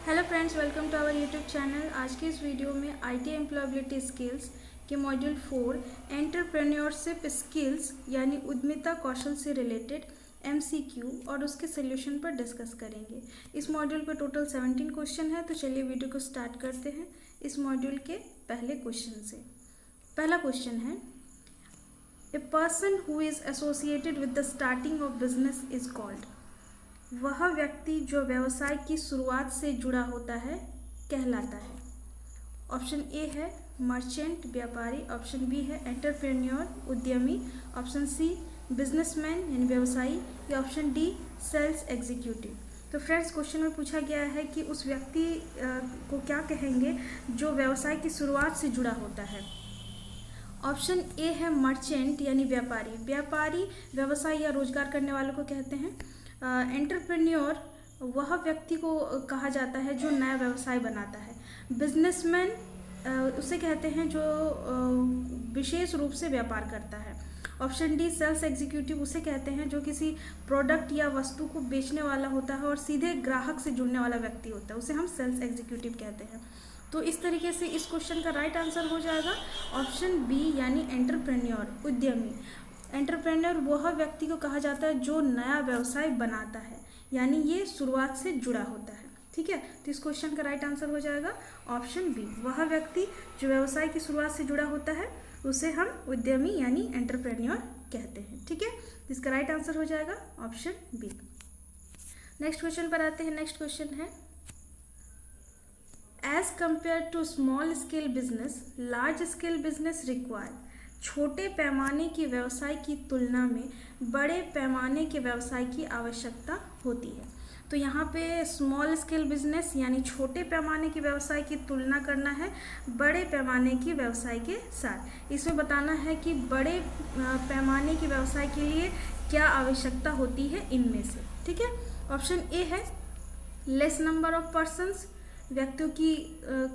Hello friends, welcome to our YouTube channel. आज के इस वीडियो में आईटी एम्प्लॉयबिलिटी स्किल्स के मॉड्यूल 4 एंटरप्रेन्योरशिप स्किल्स यानी उद्यमिता कौशल से रिलेटेड एमसीक्यू और उसके सोल्यूशन पर डिस्कस करेंगे। इस मॉड्यूल पर टोटल 17 क्वेश्चन है, तो चलिए वीडियो को स्टार्ट करते हैं इस मॉड्यूल के पहले क्वेश्चन से। पहला क्वेश्चन है, a person who is associated with the starting of business is called. वह व्यक्ति जो व्यवसाय की शुरुआत से जुड़ा होता है कहलाता है। ऑप्शन ए है मर्चेंट व्यापारी, ऑप्शन बी है एंटरप्रेन्योर उद्यमी, ऑप्शन सी बिजनेसमैन यानी व्यवसायी, या ऑप्शन डी सेल्स एग्जीक्यूटिव। तो फ्रेंड्स, क्वेश्चन में पूछा गया है कि उस व्यक्ति को क्या कहेंगे जो व्यवसाय की शुरुआत से जुड़ा होता है। ऑप्शन ए है मर्चेंट यानी व्यापारी। व्यापारी व्यवसाय या रोजगार करने वालों को कहते हैं। एंटरप्रेन्योर वह व्यक्ति को कहा जाता है जो नया व्यवसाय बनाता है। बिजनेसमैन उसे कहते हैं जो विशेष रूप से व्यापार करता है। ऑप्शन डी सेल्स एग्जीक्यूटिव उसे कहते हैं जो किसी प्रोडक्ट या वस्तु को बेचने वाला होता है और सीधे ग्राहक से जुड़ने वाला व्यक्ति होता है, उसे हम सेल्स एग्जीक्यूटिव कहते हैं। तो इस तरीके से इस क्वेश्चन का राइट आंसर हो जाएगा ऑप्शन बी यानी एंटरप्रेन्योर उद्यमी। एंटरप्रेन्योर वह व्यक्ति को कहा जाता है जो नया व्यवसाय बनाता है, यानी ये शुरुआत से जुड़ा होता है। ठीक है, तो इस क्वेश्चन का राइट आंसर हो जाएगा ऑप्शन बी। वह व्यक्ति जो व्यवसाय की शुरुआत से जुड़ा होता है उसे हम उद्यमी यानी एंटरप्रेन्योर कहते हैं। ठीक है, तो इसका राइट आंसर हो जाएगा ऑप्शन बी। नेक्स्ट क्वेश्चन पर आते हैं। नेक्स्ट क्वेश्चन है, as compare to small scale business large scale business require. छोटे पैमाने के व्यवसाय की तुलना में बड़े पैमाने के व्यवसाय की आवश्यकता होती है। तो यहाँ पे स्मॉल स्केल बिजनेस यानी छोटे पैमाने के व्यवसाय की तुलना करना है बड़े पैमाने के व्यवसाय के साथ। इसमें बताना है कि बड़े पैमाने के व्यवसाय के लिए क्या आवश्यकता होती है इनमें से। ठीक है, ऑप्शन ए है लेस नंबर ऑफ पर्सन्स, व्यक्तियों की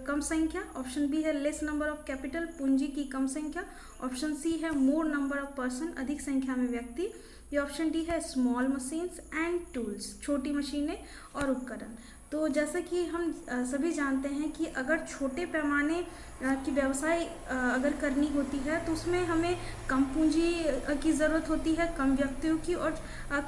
कम संख्या। ऑप्शन बी है लेस नंबर ऑफ कैपिटल, पूंजी की कम संख्या। ऑप्शन सी है मोर नंबर ऑफ पर्सन, अधिक संख्या में व्यक्ति। या ऑप्शन डी है स्मॉल मशीन्स एंड टूल्स, छोटी मशीनें और उपकरण। तो जैसा कि हम सभी जानते हैं कि अगर छोटे पैमाने की व्यवसाय अगर करनी होती है तो उसमें हमें कम पूंजी की ज़रूरत होती है, कम व्यक्तियों की, और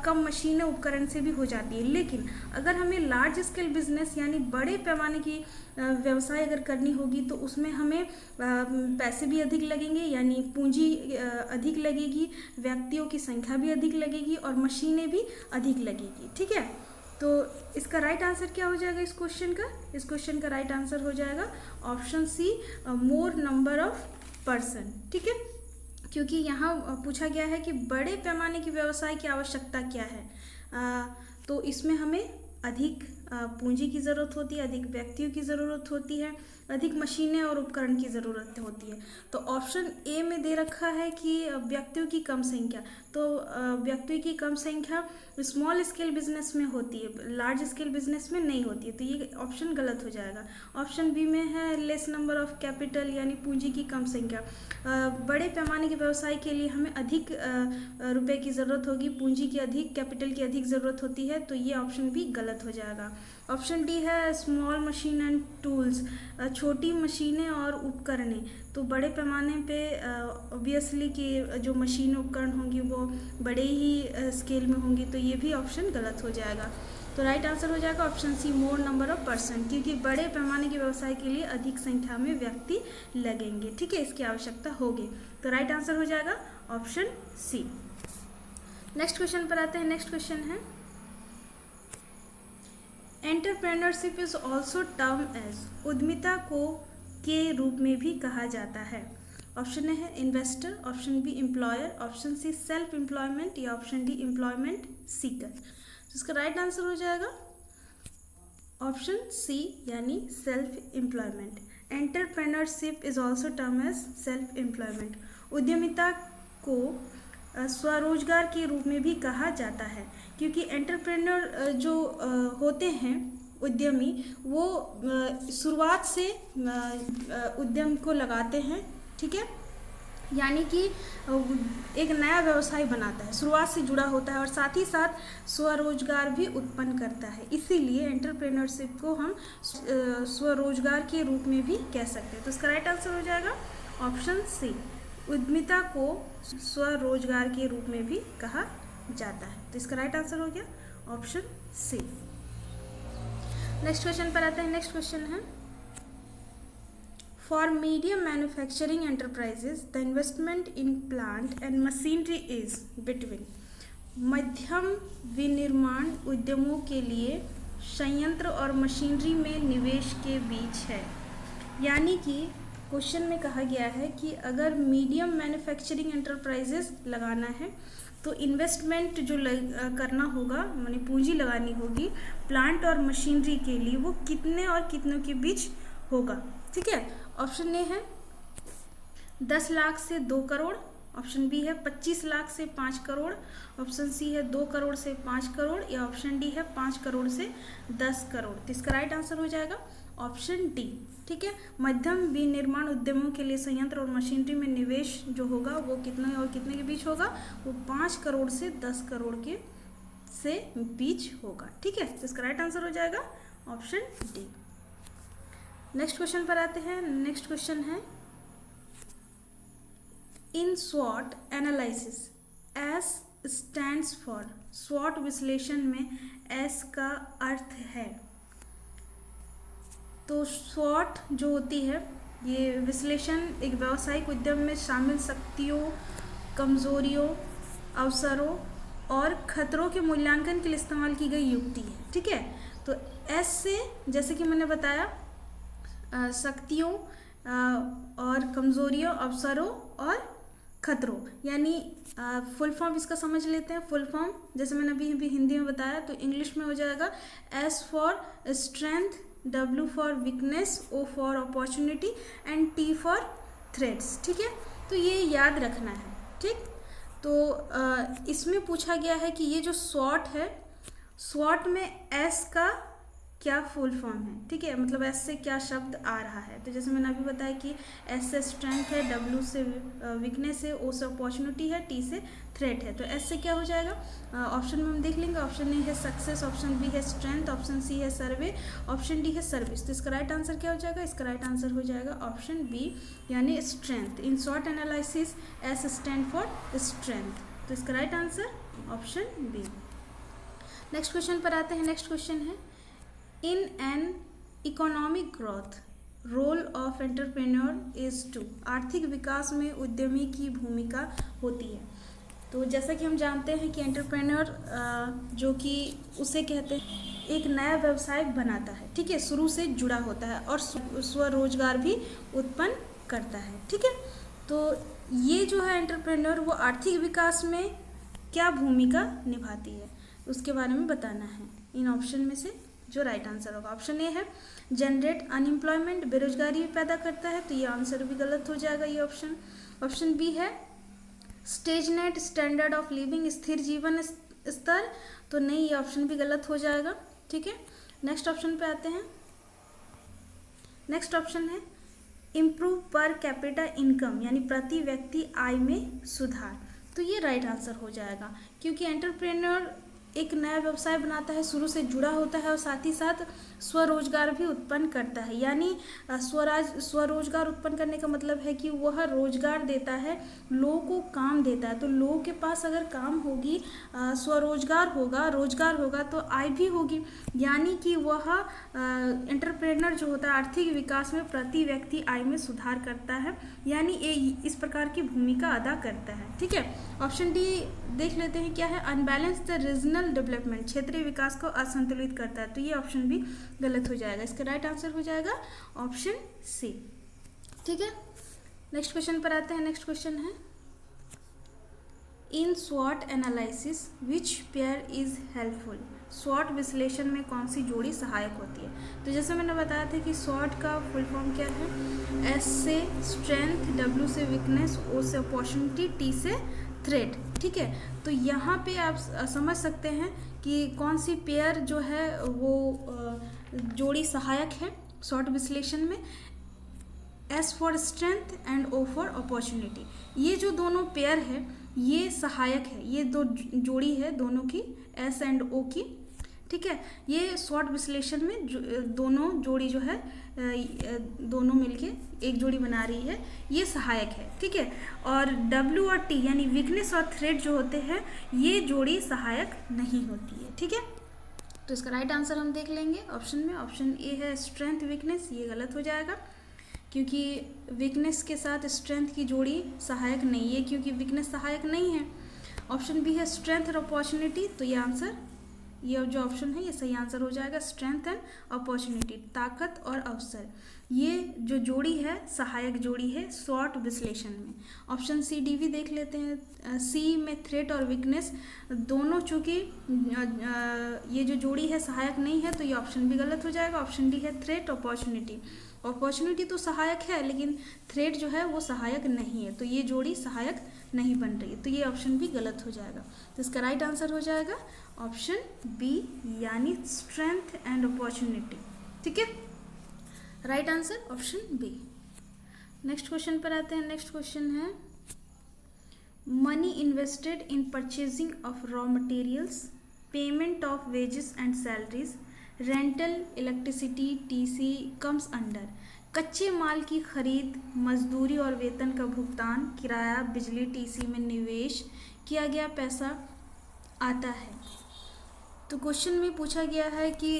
कम मशीनें उपकरण से भी हो जाती है। लेकिन अगर हमें लार्ज स्केल बिजनेस यानी बड़े पैमाने की व्यवसाय अगर करनी होगी तो उसमें हमें पैसे भी अधिक लगेंगे, यानी पूंजी अधिक लगेगी, व्यक्तियों की संख्या भी अधिक लगेगी और मशीनें भी अधिक लगेगी। ठीक है, तो इसका राइट आंसर क्या हो जाएगा इस क्वेश्चन का? इस क्वेश्चन का राइट आंसर हो जाएगा option C more number of person. ठीक है, क्योंकि यहाँ पूछा गया है कि बड़े पैमाने की व्यवसाय की आवश्यकता क्या है। तो इसमें हमें अधिक पूंजी की ज़रूरत होती है, अधिक व्यक्तियों की ज़रूरत होती है, अधिक मशीनें और उपकरण की ज़रूरत होती है। तो ऑप्शन ए में दे रखा है कि व्यक्तियों की कम संख्या, तो व्यक्तियों की कम संख्या स्मॉल स्केल बिजनेस में होती है, लार्ज स्केल बिजनेस में नहीं होती है, तो ये ऑप्शन गलत हो जाएगा। ऑप्शन बी में है लेस नंबर ऑफ कैपिटल यानी पूंजी की कम संख्या। बड़े पैमाने के व्यवसाय के लिए हमें अधिक रुपए की ज़रूरत होगी, पूंजी की अधिक, कैपिटल की अधिक ज़रूरत होती है, तो ये ऑप्शन भी गलत हो जाएगा। ऑप्शन डी है स्मॉल मशीन एंड टूल्स, छोटी मशीनें और उपकरणें। तो बड़े पैमाने पे ऑब्वियसली कि जो मशीन उपकरण होंगी वो बड़े ही स्केल में होंगी, तो ये भी ऑप्शन गलत हो जाएगा। तो राइट आंसर हो जाएगा option C more number of person, क्योंकि बड़े पैमाने के व्यवसाय के लिए अधिक संख्या में व्यक्ति लगेंगे। ठीक है, इसकी आवश्यकता होगी, तो राइट आंसर हो जाएगा ऑप्शन सी। नेक्स्ट क्वेश्चन पर आते हैं। नेक्स्ट क्वेश्चन है, entrepreneurship is also term as, उद्यमिता को के रूप में भी कहा जाता है। ऑप्शन ए है investor, option B employer, option C self employment, या ऑप्शन डी एम्प्लॉयमेंट सीकर। तो इसका राइट आंसर हो जाएगा ऑप्शन सी यानी self employment. Entrepreneurship is also term as self employment, उद्यमिता को स्वरोजगार के रूप में भी कहा जाता है, क्योंकि एंटरप्रेन्योर जो होते हैं उद्यमी, वो शुरुआत से उद्यम को लगाते हैं। ठीक है, यानी कि एक नया व्यवसाय बनाता है, शुरुआत से जुड़ा होता है और साथ ही साथ स्वरोजगार भी उत्पन्न करता है। इसीलिए एंटरप्रेन्योरशिप को हम स्वरोजगार के रूप में भी कह सकते हैं। तो इसका राइट आंसर हो जाएगा ऑप्शन सी, उद्यमिता को स्वरोजगार के रूप में भी कहा जाता है। तो इसका राइट आंसर हो गया ऑप्शन सी। नेक्स्ट क्वेश्चन पर आते हैं। नेक्स्ट क्वेश्चन है, for medium manufacturing enterprises the investment in plant and machinery is between. मध्यम विनिर्माण उद्यमों के लिए संयंत्र और मशीनरी में निवेश के बीच है। यानी कि क्वेश्चन में कहा गया है कि अगर मीडियम मैन्युफैक्चरिंग एंटरप्राइजेस लगाना है तो इन्वेस्टमेंट जो करना होगा, माने पूंजी लगानी होगी प्लांट और मशीनरी के लिए, वो कितने और कितनों के बीच होगा। ठीक है, ऑप्शन ए है 10 लाख से 2 करोड़, ऑप्शन बी है 25 लाख से 5 करोड़, ऑप्शन सी है 2 करोड़ से 5 करोड़, या ऑप्शन डी है 5 करोड़ से 10 करोड़। तो इसका राइट आंसर हो जाएगा ऑप्शन डी। ठीक है, मध्यम विनिर्माण उद्यमों के लिए संयंत्र और मशीनरी में निवेश जो होगा वो कितने और कितने के बीच होगा, वो 5 करोड़ से 10 करोड़ के से बीच होगा। ठीक है, तो इसका राइट आंसर हो जाएगा ऑप्शन डी। नेक्स्ट क्वेश्चन पर आते हैं। नेक्स्ट क्वेश्चन है, इन स्वॉट एनालिसिस एस स्टैंड्स फॉर। स्वॉट विश्लेषण में एस का अर्थ है। तो स्वॉट जो होती है, ये विश्लेषण एक व्यावसायिक उद्यम में शामिल शक्तियों, कमजोरियों, अवसरों और खतरों के मूल्यांकन के लिए इस्तेमाल की गई युक्ति है। ठीक है, तो एस से जैसे कि मैंने बताया शक्तियों और कमजोरियों, अवसरों और खतरों, यानी फुल फॉर्म इसका समझ लेते हैं। फुल फॉर्म जैसे मैंने अभी हिंदी में बताया, तो इंग्लिश में हो जाएगा S for strength, W for weakness, O for opportunity and T for threats. ठीक है, तो ये याद रखना है। ठीक, तो इसमें पूछा गया है कि ये जो स्वॉट है, स्वॉट में S का क्या फुल फॉर्म है। ठीक है, मतलब S से क्या शब्द आ रहा है। तो जैसे मैंने अभी बताया कि S से स्ट्रेंथ है, W से वीकनेस है, O से अपॉर्चुनिटी है, T से थ्रेट है। तो S से क्या हो जाएगा, ऑप्शन में हम देख लेंगे। ऑप्शन ए है सक्सेस, ऑप्शन बी है स्ट्रेंथ, ऑप्शन सी है सर्वे, ऑप्शन डी है सर्विस। तो इसका राइट आंसर क्या हो जाएगा, इसका राइट आंसर हो जाएगा ऑप्शन बी, यानी strength. In short analysis S stand for strength. तो इसका right answer option B. Next question पर आते हैं। नेक्स्ट क्वेश्चन है, in an economic growth role of entrepreneur is to. आर्थिक विकास में उद्यमी की भूमिका होती है। तो जैसा कि हम जानते हैं कि एंटरप्रेन्योर जो कि उसे कहते हैं एक नया व्यवसाय बनाता है। ठीक है, शुरू से जुड़ा होता है और स्वरोजगार भी उत्पन्न करता है। ठीक है, तो ये जो है एंटरप्रेन्योर, वो आर्थिक विकास में क्या भूमिका निभाती है उसके बारे में बताना है। इन ऑप्शन में से जो राइट आंसर होगा, ऑप्शन ए है जनरेट अनएम्प्लॉयमेंट, बेरोजगारी पैदा करता है। तो ये आंसर भी गलत हो जाएगा ये ऑप्शन। ऑप्शन बी है स्टेजनेट स्टैंडर्ड ऑफ लिविंग, स्थिर जीवन स्तर। तो नहीं, ये ऑप्शन भी गलत हो जाएगा। ठीक है, नेक्स्ट ऑप्शन पे आते हैं। नेक्स्ट ऑप्शन है इम्प्रूव पर कैपिटा इनकम, यानी प्रति व्यक्ति आय में सुधार। तो ये राइट आंसर हो जाएगा, क्योंकि एंटरप्रेन्योर एक नया व्यवसाय बनाता है, शुरू से जुड़ा होता है और साथ ही साथ स्वरोजगार भी उत्पन्न करता है। यानी स्वरोजगार उत्पन्न करने का मतलब है कि वह रोजगार देता है, लोगों को काम देता है। तो लोगों के पास अगर काम होगी, स्वरोजगार होगा, रोजगार होगा, तो आय भी होगी। यानी कि वह एंटरप्रेन्योर जो होता है आर्थिक विकास में प्रति व्यक्ति आय में सुधार करता है, यानी ये इस प्रकार की भूमिका अदा करता है। ठीक है, ऑप्शन डी देख लेते हैं क्या है, अनबैलेंस्ड रीजनल डेवलपमेंट, क्षेत्रीय विकास को असंतुलित करता है। तो ये ऑप्शन भी गलत हो जाएगा। इसका राइट आंसर हो जाएगा ऑप्शन सी। ठीक है, नेक्स्ट क्वेश्चन पर आते हैं। नेक्स्ट क्वेश्चन है इन स्वॉट analysis which pair is helpful. स्वॉट विश्लेषण में कौन सी जोड़ी सहायक होती है। तो जैसे मैंने बताया था कि स्वॉट का फुल फॉर्म क्या है, एस से स्ट्रेंथ, डब्ल्यू से वीकनेस, ओ से अपॉर्चुनिटी, टी से थ्रेट। ठीक है, तो यहाँ पे आप समझ सकते हैं कि कौन सी पेयर जो है वो जोड़ी सहायक है स्वॉट विश्लेषण में। S for strength and O for opportunity. ये जो दोनों पेयर है ये सहायक है, ये दो जोड़ी है दोनों की, एस एंड ओ की, ठीक है। ये शॉर्ट विश्लेषण में दोनों जोड़ी जो है दोनों मिलके एक जोड़ी बना रही है, ये सहायक है, ठीक है। और डब्ल्यू और टी यानी वीकनेस और थ्रेट जो होते हैं ये जोड़ी सहायक नहीं होती है, ठीक है। तो इसका राइट आंसर हम देख लेंगे ऑप्शन में, ऑप्शन ए है स्ट्रेंथ वीकनेस, ये गलत हो जाएगा क्योंकि वीकनेस के साथ स्ट्रेंथ की जोड़ी सहायक नहीं है, क्योंकि वीकनेस सहायक नहीं है। ऑप्शन बी है स्ट्रेंथ और अपॉर्चुनिटी, तो ये आंसर, ये जो ऑप्शन है ये सही आंसर हो जाएगा, स्ट्रेंथ एंड अपॉर्चुनिटी, ताकत और अवसर। ये जो जोड़ी है सहायक जोड़ी है शॉर्ट विश्लेषण में। ऑप्शन सी डी भी देख लेते हैं। सी में थ्रेट और वीकनेस दोनों, चूँकि ये जो जोड़ी है सहायक नहीं है तो ये ऑप्शन भी गलत हो जाएगा। ऑप्शन डी है थ्रेट अपॉर्चुनिटी, अपॉर्चुनिटी तो सहायक है लेकिन थ्रेट जो है वो सहायक नहीं है, तो ये जोड़ी सहायक नहीं बन रही है, तो ये ऑप्शन भी गलत हो जाएगा। तो इसका राइट आंसर हो जाएगा ऑप्शन बी यानी स्ट्रेंथ एंड अपॉर्चुनिटी, ठीक है। Right answer option B. Next question पर आते हैं। नेक्स्ट क्वेश्चन है money invested in purchasing of raw materials, payment of wages and salaries, rental, electricity, टीसी कम्स अंडर। कच्चे माल की खरीद, मजदूरी और वेतन का भुगतान, किराया, बिजली, टीसी में निवेश किया गया पैसा आता है। तो क्वेश्चन में पूछा गया है कि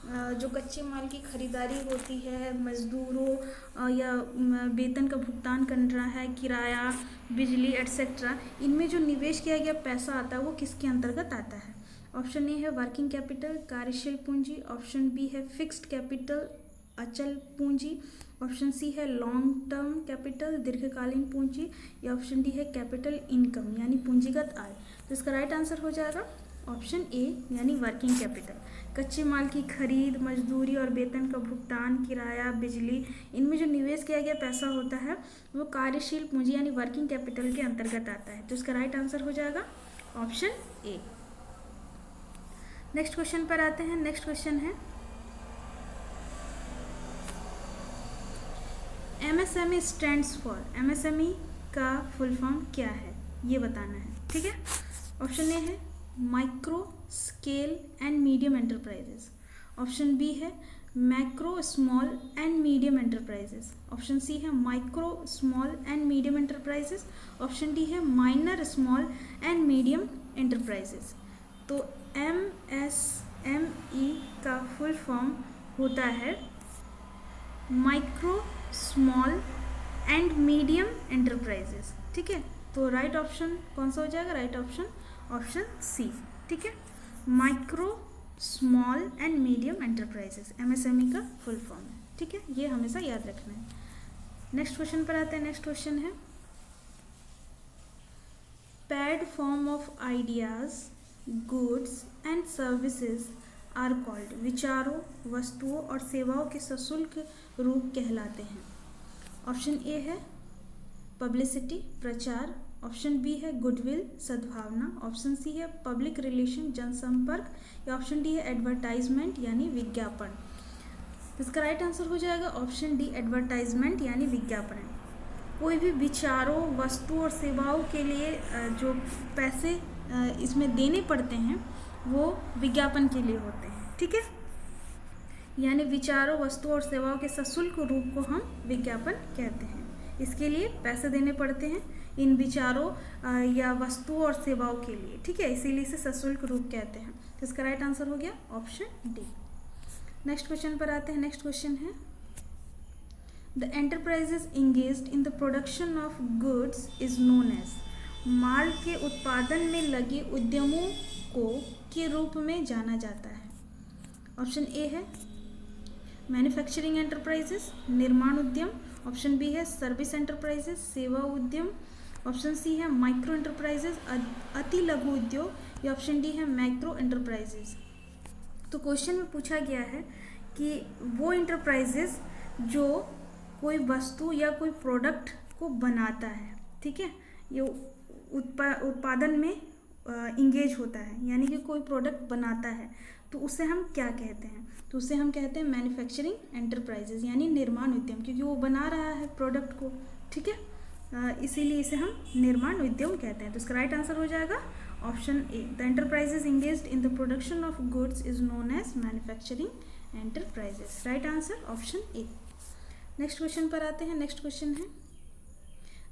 जो कच्चे माल की खरीदारी होती है, मजदूरों या वेतन का भुगतान करना है, किराया, बिजली एटसेट्रा, इनमें जो निवेश किया गया पैसा आता है वो किसके अंतर्गत आता है। ऑप्शन ए है वर्किंग कैपिटल, कार्यशील पूंजी। ऑप्शन बी है फिक्स्ड कैपिटल, अचल पूंजी। ऑप्शन सी है लॉन्ग टर्म कैपिटल, दीर्घकालीन पूंजी। या ऑप्शन डी है कैपिटल इनकम यानी पूंजीगत आय। तो इसका राइट आंसर हो जाएगा ऑप्शन ए यानी वर्किंग कैपिटल। कच्चे माल की खरीद, मजदूरी और वेतन का भुगतान, किराया, बिजली, इनमें जो निवेश किया गया पैसा होता है वो कार्यशील पूंजी यानी वर्किंग कैपिटल के अंतर्गत आता है। तो इसका राइट आंसर हो जाएगा ऑप्शन ए। नेक्स्ट क्वेश्चन पर आते हैं। नेक्स्ट क्वेश्चन है एमएसएमई स्टैंड्स फॉर, एमएसएमई का फुल फॉर्म क्या है ये बताना है, ठीक है। ऑप्शन ए है micro, scale and medium enterprises. Option B है macro, small and medium enterprises. Option C है micro, small and medium enterprises. Option D है minor, small and medium enterprises. तो एमएसएमई का फुल फॉर्म होता है micro, small and medium enterprises, ठीक है। तो राइट ऑप्शन कौन सा हो जाएगा, राइट ऑप्शन ऑप्शन सी, ठीक है। Micro, small and medium enterprises MSME का फुल फॉर्म है, ठीक है, ये हमेशा याद रखना है। नेक्स्ट क्वेश्चन पर आते हैं। नेक्स्ट क्वेश्चन है paid form of ideas, goods and services are called, विचारों, वस्तुओं और सेवाओं के सशुल्क रूप कहलाते हैं। ऑप्शन ए है पब्लिसिटी, प्रचार। ऑप्शन बी है गुडविल, सद्भावना। ऑप्शन सी है पब्लिक रिलेशन, जनसंपर्क। या ऑप्शन डी है एडवर्टाइजमेंट यानी विज्ञापन। इसका राइट आंसर हो जाएगा ऑप्शन डी एडवर्टाइजमेंट यानी विज्ञापन। कोई भी विचारों, वस्तु और सेवाओं के लिए जो पैसे इसमें देने पड़ते हैं वो विज्ञापन के लिए होते हैं, ठीक है। यानी विचारों, वस्तुओं और सेवाओं के सशुल्क रूप को हम विज्ञापन कहते हैं। इसके लिए पैसे देने पड़ते हैं इन विचारों या वस्तुओं और सेवाओं के लिए, ठीक है, इसीलिए इसे सशुल्क रूप कहते हैं। तो इसका राइट आंसर हो गया ऑप्शन डी। नेक्स्ट क्वेश्चन पर आते हैं। नेक्स्ट क्वेश्चन है the enterprises engaged in the production of goods is known as, माल के उत्पादन में लगे उद्यमों को के रूप में जाना जाता है। ऑप्शन ए है मैन्युफैक्चरिंग एंटरप्राइजेस, निर्माण उद्यम। ऑप्शन बी है सर्विस एंटरप्राइजेस, सेवा उद्यम। ऑप्शन सी है माइक्रो एंटरप्राइजेस, अति लघु उद्योग। या ऑप्शन डी है मैक्रो एंटरप्राइजेस। तो क्वेश्चन में पूछा गया है कि वो एंटरप्राइजेस जो कोई वस्तु या कोई प्रोडक्ट को बनाता है, ठीक है, ये उत्पादन में इंगेज होता है, यानी कि कोई प्रोडक्ट बनाता है, तो उसे हम क्या कहते हैं? तो उसे हम कहते हैं मैन्युफैक्चरिंग एंटरप्राइजेज, यानी निर्माण उद्यम, क्योंकि वो बना रहा है प्रोडक्ट को, ठीक है, इसीलिए इसे हम निर्माण उद्यम कहते हैं। तो इसका राइट आंसर हो जाएगा option A. The enterprises engaged in the production of goods is known as manufacturing enterprises. Right answer option A. Next question पर आते हैं। नेक्स्ट क्वेश्चन है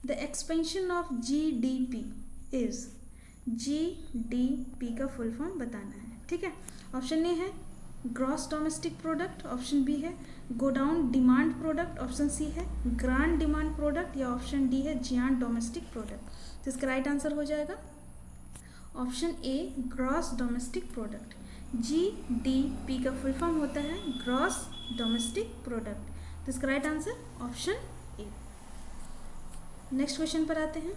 the expansion of GDP is, GDP का full form बताना है, ठीक है। Option A है gross domestic product, option B है godown demand product, option C है ग्रांड डिमांड प्रोडक्ट, या ऑप्शन डी है जियांट डोमेस्टिक प्रोडक्ट। तो इसका राइट आंसर हो जाएगा ऑप्शन ए ग्रॉस डोमेस्टिक प्रोडक्ट। GDP का फुल फॉर्म होता है ग्रॉस डोमेस्टिक प्रोडक्ट। तो इसका right answer option A. Next question पर आते हैं।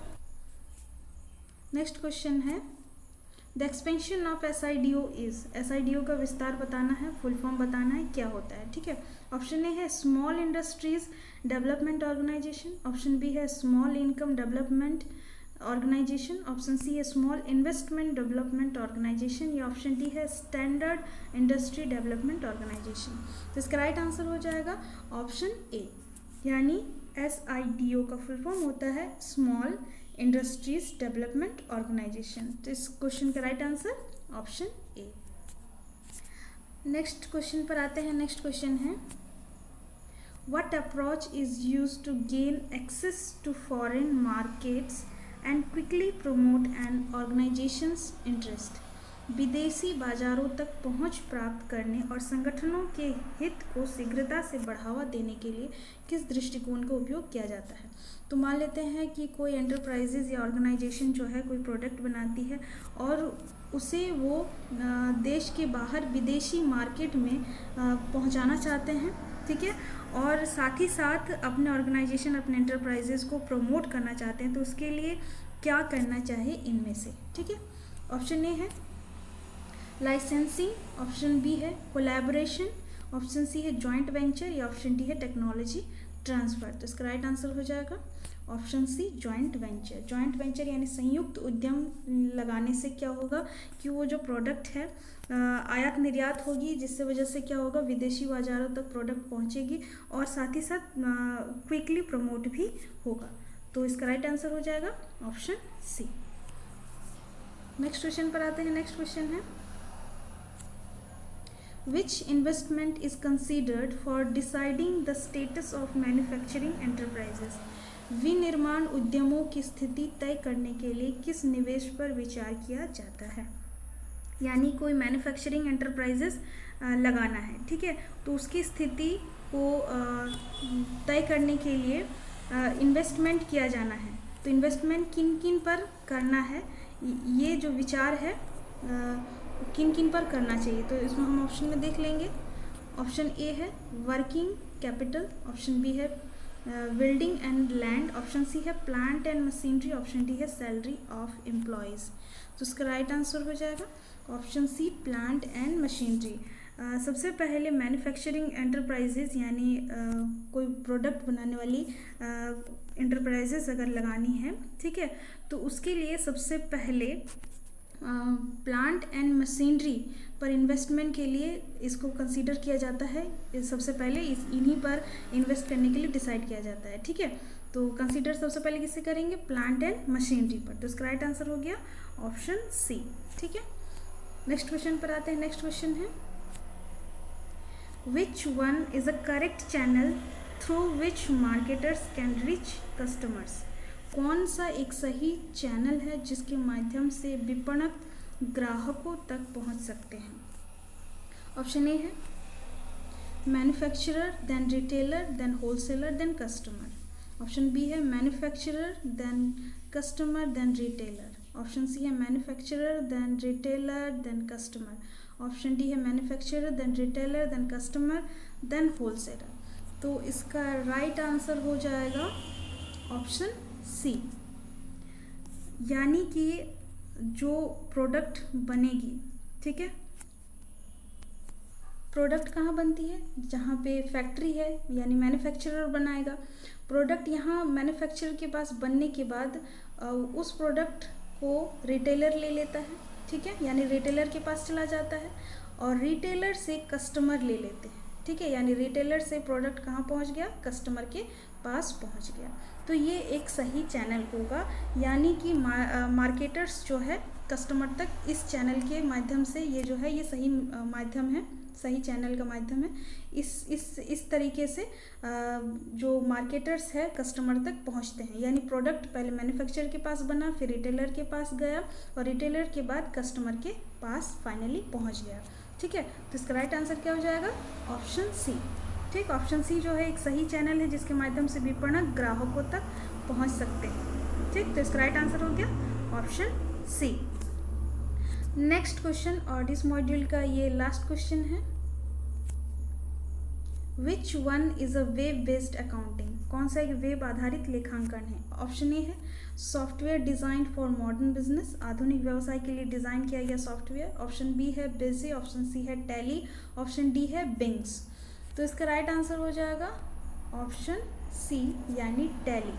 नेक्स्ट क्वेश्चन है the expansion of SIDO is, SIDO का विस्तार बताना है, फुल फॉर्म बताना है, क्या होता है, ठीक है। ऑप्शन ए है small industries development organisation, option B है small income development organisation, option C है स्मॉल इन्वेस्टमेंट डेवलपमेंट ऑर्गेनाइजेशन, या ऑप्शन डी है स्टैंडर्ड इंडस्ट्री डेवलपमेंट ऑर्गेनाइजेशन। तो इसका राइट आंसर हो जाएगा ऑप्शन ए, यानी SIDO का फुल फॉर्म होता है स्मॉल इंडस्ट्रीज डेवलपमेंट ऑर्गेनाइजेशन। तो इस क्वेश्चन का right answer option A. Next question पर आते हैं। नेक्स्ट क्वेश्चन है what approach is used to gain access to foreign markets and quickly promote an organisations interest. विदेशी बाजारों तक पहुंच प्राप्त करने और संगठनों के हित को शीघ्रता से बढ़ावा देने के लिए किस दृष्टिकोण का उपयोग किया जाता है? तो मान लेते हैं कि कोई एंटरप्राइजेज या ऑर्गेनाइजेशन जो है कोई प्रोडक्ट बनाती है और उसे वो देश के बाहर विदेशी मार्केट में पहुंचाना चाहते हैं, ठीक है, और साथ ही साथ अपने ऑर्गेनाइजेशन अपने एंटरप्राइजेज को प्रमोट करना चाहते हैं। तो उसके लिए क्या करना चाहिए इनमें से, ठीक है। ऑप्शन ए है लाइसेंसिंग, ऑप्शन बी है कोलैबोरेशन, ऑप्शन सी है जॉइंट वेंचर, या ऑप्शन डी है टेक्नोलॉजी ट्रांसफर। तो इसका राइट आंसर हो जाएगा option C joint venture. Joint venture यानी संयुक्त उद्यम लगाने से क्या होगा कि वो जो प्रोडक्ट है आयात निर्यात होगी, जिससे वजह से क्या होगा विदेशी बाजारों तक प्रोडक्ट पहुंचेगी और साथ ही साथ क्विकली प्रमोट भी होगा। तो इसका राइट आंसर हो जाएगा ऑप्शन सी। नेक्स्ट क्वेश्चन पर आते हैं। नेक्स्ट क्वेश्चन है Which investment is considered for deciding the status of manufacturing enterprises? विनिर्माण उद्यमों की स्थिति तय करने के लिए किस निवेश पर विचार किया जाता है? यानी कोई मैन्युफैक्चरिंग एंटरप्राइजेस लगाना है, ठीक है, तो उसकी स्थिति को तय करने के लिए इन्वेस्टमेंट किया जाना है। तो इन्वेस्टमेंट किन किन पर करना है, ये जो विचार है किन किन पर करना चाहिए, तो इसमें हम ऑप्शन में देख लेंगे। ऑप्शन ए है वर्किंग कैपिटल, ऑप्शन बी है building and land, option C है plant and machinery, option D है सैलरी ऑफ एम्प्लॉयज़। तो इसका राइट आंसर हो जाएगा option C plant and machinery. सबसे पहले मैन्युफैक्चरिंग एंटरप्राइजेज यानी कोई प्रोडक्ट बनाने वाली एंटरप्राइजेज अगर लगानी है, ठीक है, तो उसके लिए सबसे पहले प्लांट एंड मशीनरी पर इन्वेस्टमेंट के लिए इसको कंसीडर किया जाता है। सबसे पहले इन्हीं पर इन्वेस्ट करने के लिए डिसाइड किया जाता है, ठीक है। तो कंसीडर सबसे पहले किससे करेंगे? प्लांट एंड मशीनरी पर। तो इसका राइट आंसर हो गया ऑप्शन सी, ठीक है। नेक्स्ट क्वेश्चन पर आते हैं। नेक्स्ट क्वेश्चन है which one is a correct channel through which marketers can reach customers? कौन सा एक सही चैनल है जिसके माध्यम से विपणक ग्राहकों तक पहुंच सकते हैं? ऑप्शन ए है manufacturer then retailer then wholesaler then customer, option B है manufacturer then customer then retailer, option C है manufacturer then retailer then customer, option D है manufacturer then retailer then customer then wholesaler. तो इसका right answer हो जाएगा option C, यानी कि जो प्रोडक्ट बनेगी, ठीक है, प्रोडक्ट कहाँ बनती है? जहाँ पे फैक्ट्री है, यानी मैन्युफैक्चरर बनाएगा प्रोडक्ट। यहाँ मैन्युफैक्चरर के पास बनने के बाद उस प्रोडक्ट को रिटेलर ले लेता है, ठीक है, यानी रिटेलर के पास चला जाता है और रिटेलर से कस्टमर ले लेते हैं, ठीक है, यानी रिटेलर से प्रोडक्ट कहाँ पहुंच गया, कस्टमर के पास पहुंच गया। तो ये एक सही चैनल होगा, यानी कि मार्केटर्स जो है कस्टमर तक इस चैनल के माध्यम से, ये जो है ये सही माध्यम है, सही चैनल का माध्यम है। इस तरीके से जो मार्केटर्स है कस्टमर तक पहुंचते हैं, यानी प्रोडक्ट पहले मैन्युफैक्चरर के पास बना, फिर रिटेलर के पास गया और रिटेलर के बाद कस्टमर के पास फाइनली पहुंच गया, ठीक है। तो इसका राइट आंसर क्या हो जाएगा, ऑप्शन सी, ठीक। ऑप्शन सी जो है एक सही चैनल है जिसके माध्यम से विपणक ग्राहकों तक पहुंच सकते हैं, ठीक। तो इसका राइट आंसर हो गया ऑप्शन सी। नेक्स्ट क्वेश्चन, और इस मॉड्यूल का ये लास्ट क्वेश्चन है, which one is a web based accounting, कौन सा एक वेब आधारित लेखांकन है। ऑप्शन ए है software design for modern business, आधुनिक व्यवसाय के लिए डिज़ाइन किया गया सॉफ्टवेयर। ऑप्शन बी है बिजी, ऑप्शन सी है टैली, ऑप्शन डी है बिंग्स। तो इसका राइट आंसर हो जाएगा ऑप्शन सी, यानी टैली।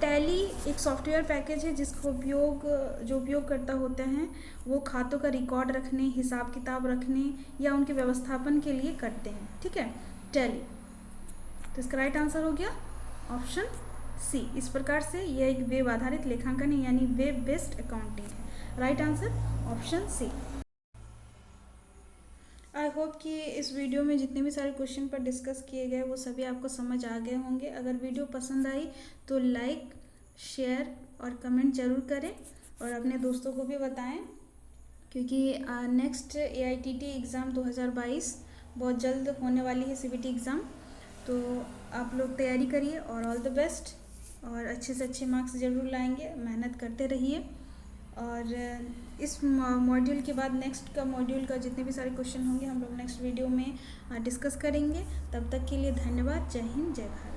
टैली एक सॉफ्टवेयर पैकेज है जिसका जो उपयोगकर्ता होते हैं वो खातों का रिकॉर्ड रखने, हिसाब किताब रखने या उनके व्यवस्थापन के लिए करते हैं, ठीक है, टैली। तो इसका राइट आंसर हो गया ऑप्शन सी। इस प्रकार से यह एक वेब आधारित लेखांकन है, यानी वेब बेस्ड अकाउंटिंग है। Right answer option C. I hope कि इस वीडियो में जितने भी सारे क्वेश्चन पर डिस्कस किए गए वो सभी आपको समझ आ गए होंगे। अगर वीडियो पसंद आई तो लाइक, शेयर और कमेंट ज़रूर करें और अपने दोस्तों को भी बताएं, क्योंकि नेक्स्ट AITT एग्ज़ाम 2022 बहुत जल्द होने वाली है, CBT एग्ज़ाम। तो आप लोग तैयारी करिए और ऑल द बेस्ट, और अच्छे से अच्छे मार्क्स ज़रूर लाएंगे, मेहनत करते रहिए। और इस मॉड्यूल के बाद नेक्स्ट का मॉड्यूल का जितने भी सारे क्वेश्चन होंगे हम लोग नेक्स्ट वीडियो में डिस्कस करेंगे। तब तक के लिए धन्यवाद। जय हिंद, जय भारत।